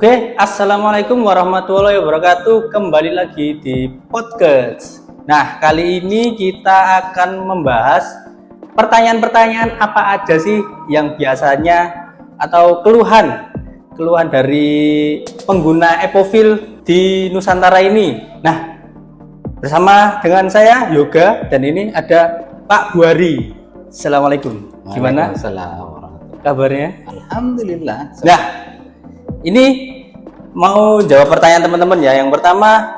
Oke, assalamualaikum warahmatullahi wabarakatuh. Kembali lagi di podcast. Nah, kali ini kita akan membahas pertanyaan-pertanyaan apa aja sih yang biasanya atau keluhan dari pengguna Epovil di Nusantara ini. Nah, bersama dengan saya Yoga dan ini ada Pak Buari. Assalamualaikum. Gimana kabarnya? Alhamdulillah. Nah, ini mau jawab pertanyaan teman-teman ya. Yang pertama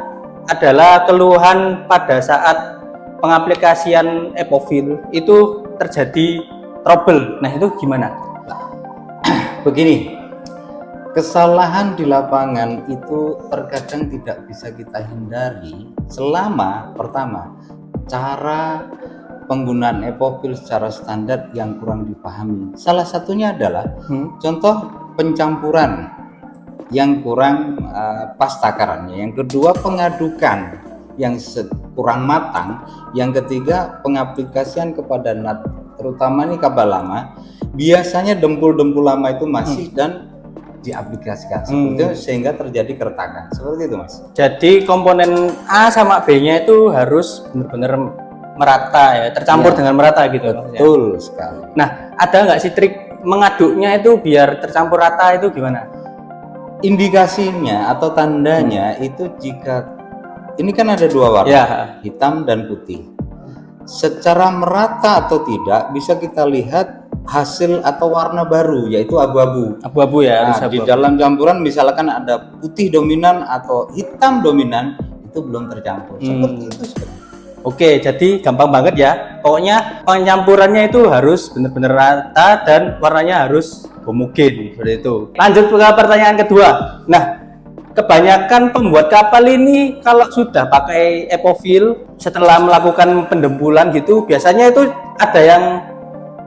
adalah keluhan pada saat pengaplikasian Epovil itu terjadi trouble. Nah, itu gimana? Begini, kesalahan di lapangan itu terkadang tidak bisa kita hindari selama pertama cara penggunaan Epovil secara standar yang kurang dipahami. Salah satunya adalah contoh pencampuran yang kurang pas takarannya. Yang kedua, pengadukan yang kurang matang. Yang ketiga, pengaplikasian kepada nut, terutama ini kabel lama. Biasanya dempul-dempul lama itu masih dan diaplikasikan seperti itu, sehingga terjadi keretakan. Seperti itu, Mas. Jadi komponen A sama B-nya itu harus benar-benar merata ya, tercampur dengan merata gitu. Betul sekali. Nah, ada nggak sih trik mengaduknya itu biar tercampur rata itu gimana? Indikasinya atau tandanya itu jika ini kan ada dua warna, ya, hitam dan putih. Secara merata atau tidak bisa kita lihat hasil atau warna baru, yaitu abu-abu. Abu-abu ya. Nah, di dalam campuran misalkan ada putih dominan atau hitam dominan, itu belum tercampur. Seperti itu sebenarnya. Oke, jadi gampang banget ya. Pokoknya pencampurannya itu harus benar-benar rata dan warnanya harus homogen seperti itu. Lanjut ke pertanyaan kedua. Nah, kebanyakan pembuat kapal ini kalau sudah pakai Epovil setelah melakukan pendempulan gitu, biasanya itu ada yang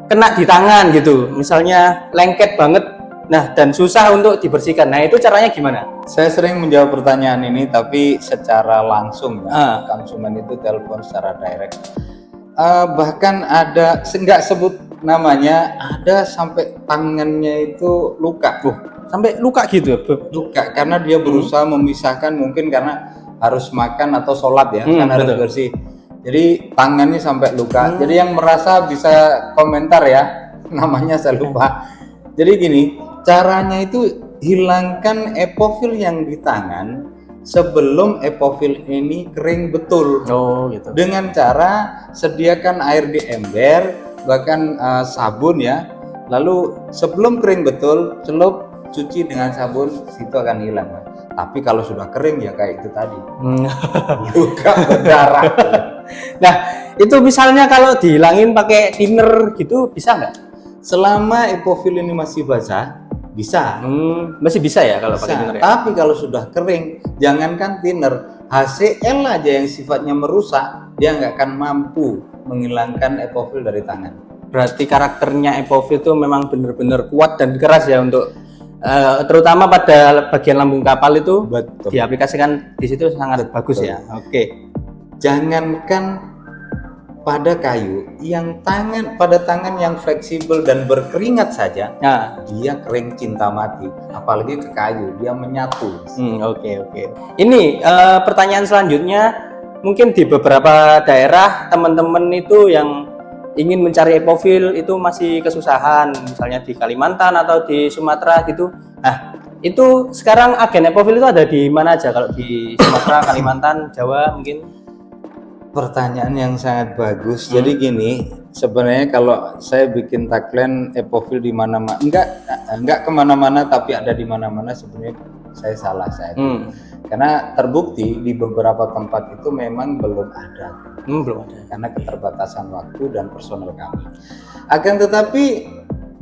kena di tangan gitu. Misalnya lengket banget. Nah, dan susah untuk dibersihkan. Nah, itu caranya gimana? Saya sering menjawab pertanyaan ini, tapi secara langsung ya. Konsumen itu telepon secara direct. Bahkan ada, nggak sebut namanya, ada sampai tangannya itu luka. Sampai luka gitu? Luka, karena dia berusaha memisahkan, mungkin karena harus makan atau sholat ya, kan harus bersih. Jadi tangannya sampai luka. Jadi yang merasa bisa komentar ya, namanya saya lupa. Jadi gini, caranya itu hilangkan Epovil yang di tangan sebelum Epovil ini kering betul. Oh, gitu. Dengan cara sediakan air di ember, bahkan sabun ya. Lalu sebelum kering betul, celup, cuci dengan sabun, itu akan hilang. Tapi kalau sudah kering ya kayak itu tadi, luka berdarah. Nah, itu misalnya kalau dihilangin pakai thinner gitu bisa nggak? Selama Epovil ini masih basah, bisa. Masih bisa ya kalau pakai thinner ya? Tapi kalau sudah kering, jangankan thinner, HCl aja yang sifatnya merusak, dia nggak akan mampu menghilangkan Epovil dari tangan. Berarti karakternya Epovil itu memang benar-benar kuat dan keras ya untuk terutama pada bagian lambung kapal itu. Betul. Diaplikasikan di situ sangat bagus ya. Oke. Jangankan pada kayu, pada tangan yang fleksibel dan berkeringat saja, dia kering cinta mati. Apalagi ke kayu, dia menyatu. Oke. Ini pertanyaan selanjutnya, mungkin di beberapa daerah teman-teman itu yang ingin mencari Epovil itu masih kesusahan, misalnya di Kalimantan atau di Sumatera gitu. Nah, itu sekarang agen Epovil itu ada di mana aja kalau di Sumatera, Kalimantan, Jawa mungkin? Pertanyaan yang sangat bagus. Jadi gini, sebenarnya kalau saya bikin tagline Epovil di mana-mana, enggak kemana-mana tapi ada di mana-mana, sebenarnya saya salah karena terbukti di beberapa tempat itu memang belum ada. Belum ada karena keterbatasan waktu dan personel kami. Akan tetapi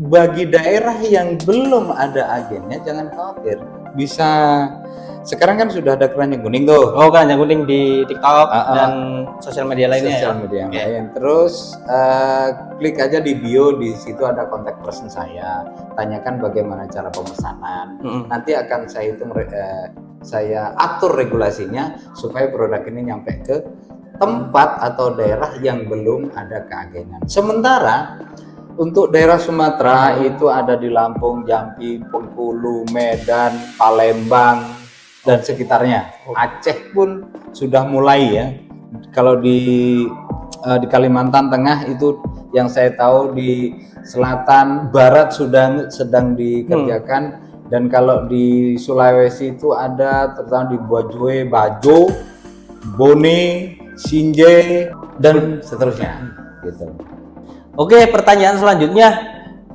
bagi daerah yang belum ada agennya, jangan khawatir, bisa. Sekarang kan sudah ada keranjang kuning tuh. Oh, keranjang kuning di TikTok dan sosial media lainnya. Sosial media yang lain. Terus klik aja di bio, di situ ada kontak person saya. Tanyakan bagaimana cara pemesanan. Nanti akan saya hitung, saya atur regulasinya supaya produk ini nyampe ke tempat atau daerah yang belum ada keagenan. Sementara Untuk daerah Sumatera itu ada di Lampung, Jambi, Bengkulu, Medan, Palembang dan sekitarnya. Aceh pun sudah mulai ya. Kalau di Kalimantan Tengah itu yang saya tahu, di selatan, barat sedang dikerjakan. Dan kalau di Sulawesi itu ada terutama di Bajoe, Bajo, Bone, Sinje dan seterusnya gitu. Oke, pertanyaan selanjutnya.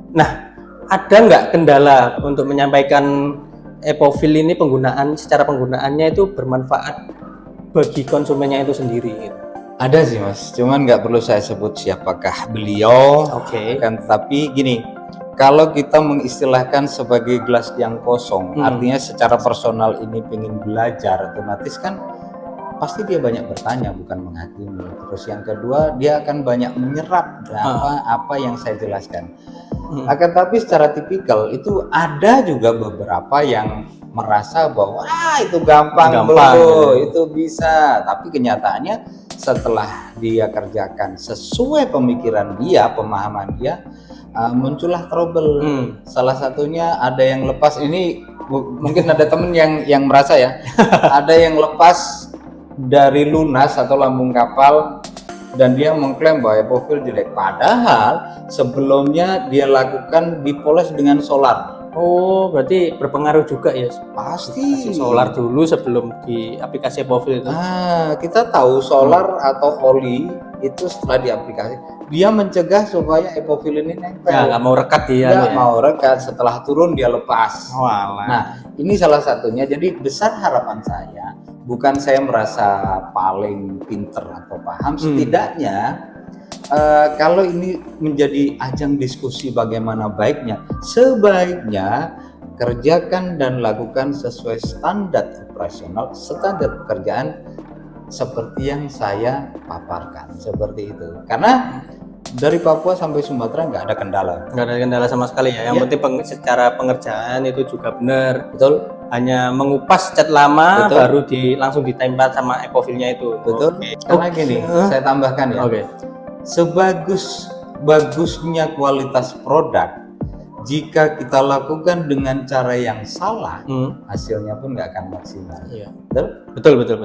Nah, ada nggak kendala untuk menyampaikan Epovil ini secara penggunaannya itu bermanfaat bagi konsumennya itu sendiri? Gitu. Ada sih mas, cuman nggak perlu saya sebut siapakah beliau. Oke. Kan, tapi gini, kalau kita mengistilahkan sebagai gelas yang kosong, artinya secara personal ini pengen belajar, otomatis kan pasti dia banyak bertanya bukan menghakimi. Terus yang kedua, dia akan banyak menyerap apa yang saya jelaskan. Akan tapi secara tipikal itu ada juga beberapa yang merasa bahwa itu gampang bro, itu bisa. Tapi kenyataannya setelah dia kerjakan sesuai pemikiran dia, pemahaman dia, muncullah trouble. Salah satunya ada yang lepas, ini mungkin ada temen yang merasa ya, ada yang lepas dari lunas atau lambung kapal dan dia mengklaim bahwa Epovil jelek, padahal sebelumnya dia lakukan dipoles dengan solar. Oh, berarti berpengaruh juga ya? Pasti. Solar dulu sebelum di aplikasi Epovil itu. Kita tahu solar atau oli itu setelah diaplikasi dia mencegah supaya Epovil ini nempel. Ya, nggak mau rekat dia. Nggak mau rekat, setelah turun dia lepas. Nah, ini salah satunya. Jadi besar harapan saya, bukan saya merasa paling pinter atau paham, setidaknya kalau ini menjadi ajang diskusi bagaimana baiknya, sebaiknya kerjakan dan lakukan sesuai standar operasional, standar pekerjaan seperti yang saya paparkan, seperti itu. Karena dari Papua sampai Sumatera nggak ada kendala. Nggak ada kendala sama sekali ya. Yang penting secara pengerjaan itu juga benar. Betul. Hanya mengupas cat lama, baru langsung ditempel sama Epovilnya itu. Betul. Karena gini, saya tambahkan ya. Sebagus-bagusnya kualitas produk, jika kita lakukan dengan cara yang salah, hasilnya pun nggak akan maksimal. Iya. Betul. Betul.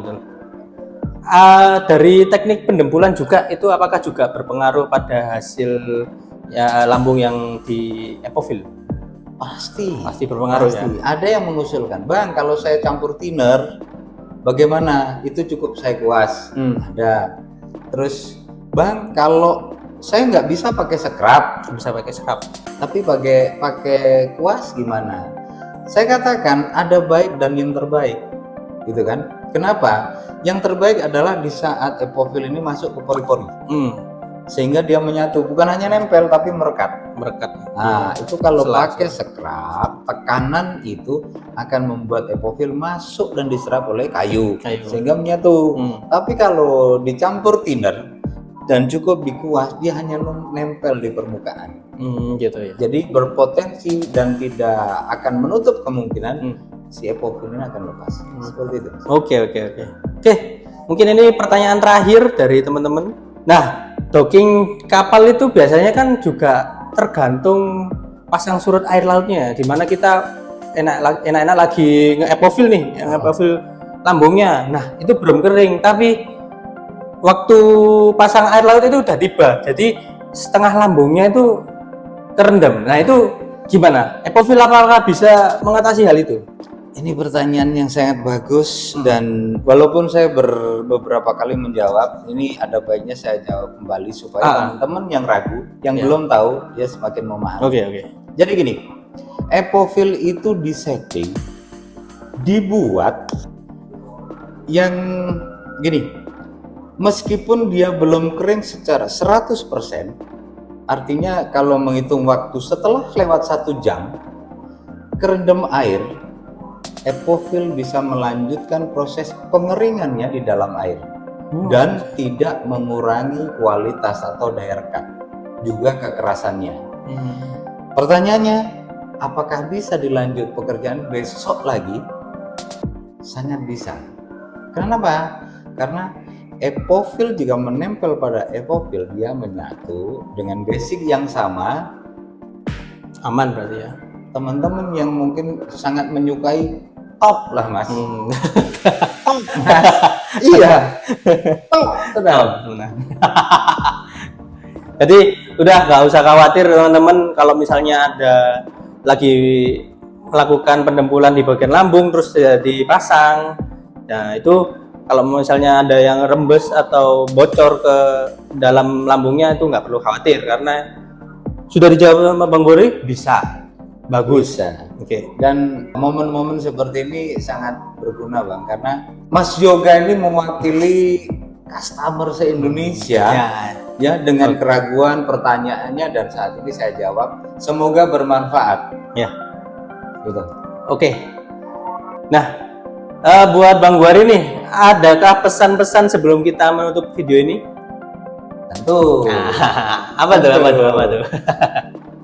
Dari teknik pendempulan juga itu apakah juga berpengaruh pada hasil ya lambung yang di Epovil? Pasti berpengaruh. Ya. Ada yang mengusulkan, Bang, kalau saya campur thinner, bagaimana? Itu cukup saya kuas. Ada. Terus, Bang, kalau saya nggak bisa pakai scrub, tapi pakai kuas gimana? Saya katakan ada baik dan yang terbaik, gitu kan? Kenapa? Yang terbaik adalah di saat Epovil ini masuk ke pori-pori, sehingga dia menyatu, bukan hanya nempel tapi merekat. Nah, itu kalau pakai scrub, tekanan itu akan membuat Epovil masuk dan diserap oleh kayu. Sehingga menyatu. Tapi kalau dicampur thinner dan cukup dikuas, dia hanya nempel di permukaan. Gitu ya. Jadi berpotensi dan tidak akan menutup kemungkinan si Epovil ini akan lepas. Seperti itu. Oke. Mungkin ini pertanyaan terakhir dari teman-teman. Nah, docking kapal itu biasanya kan juga tergantung pasang surut air lautnya, dimana kita enak-enak lagi nge-Epovil nih, nge-Epovil lambungnya. Nah, itu belum kering, tapi waktu pasang air laut itu udah tiba, jadi setengah lambungnya itu kerendam. Nah, itu gimana? Epovil apakah bisa mengatasi hal itu? Ini pertanyaan yang sangat bagus, dan walaupun saya beberapa kali menjawab, ini ada baiknya saya jawab kembali supaya teman-teman yang ragu, yang belum tahu, dia semakin memahami. Oke. Jadi gini, Epovil itu disetting, dibuat yang gini, meskipun dia belum kering secara 100%, artinya kalau menghitung waktu setelah lewat 1 jam kerendam air, Epovil bisa melanjutkan proses pengeringannya di dalam air dan tidak mengurangi kualitas atau daya rekat, juga kekerasannya. Pertanyaannya, apakah bisa dilanjut pekerjaan besok lagi? Sangat bisa. Kenapa? Karena epofil jika menempel pada epofil, dia menyatu dengan basic yang sama. Aman berarti ya. Teman-teman yang mungkin sangat menyukai top lah mas. Top mas. Iya. Top. Tenang. Nah. Jadi udah nggak usah khawatir teman-teman kalau misalnya ada lagi melakukan pendempulan di bagian lambung terus dipasang. Nah itu kalau misalnya ada yang rembes atau bocor ke dalam lambungnya itu nggak perlu khawatir karena sudah dijawab sama Bang Bory bisa. Bagus. Bisa. Oke. Dan momen-momen seperti ini sangat berguna bang, karena Mas Yoga ini mewakili customer se-Indonesia ya dengan keraguan pertanyaannya, dan saat ini saya jawab. Semoga bermanfaat. Ya. Gitu. Oke. Nah, buat Bang Bory nih, adakah pesan-pesan sebelum kita menutup video ini? Tentu. Apa tuh?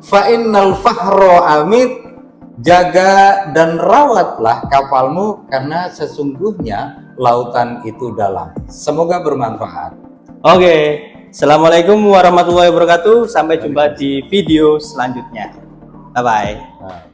Fa'innal fahro amit, jaga dan rawatlah kapalmu karena sesungguhnya lautan itu dalam. Semoga bermanfaat. Oke. Assalamualaikum warahmatullahi wabarakatuh. Sampai jumpa di video selanjutnya. Bye bye. Nah.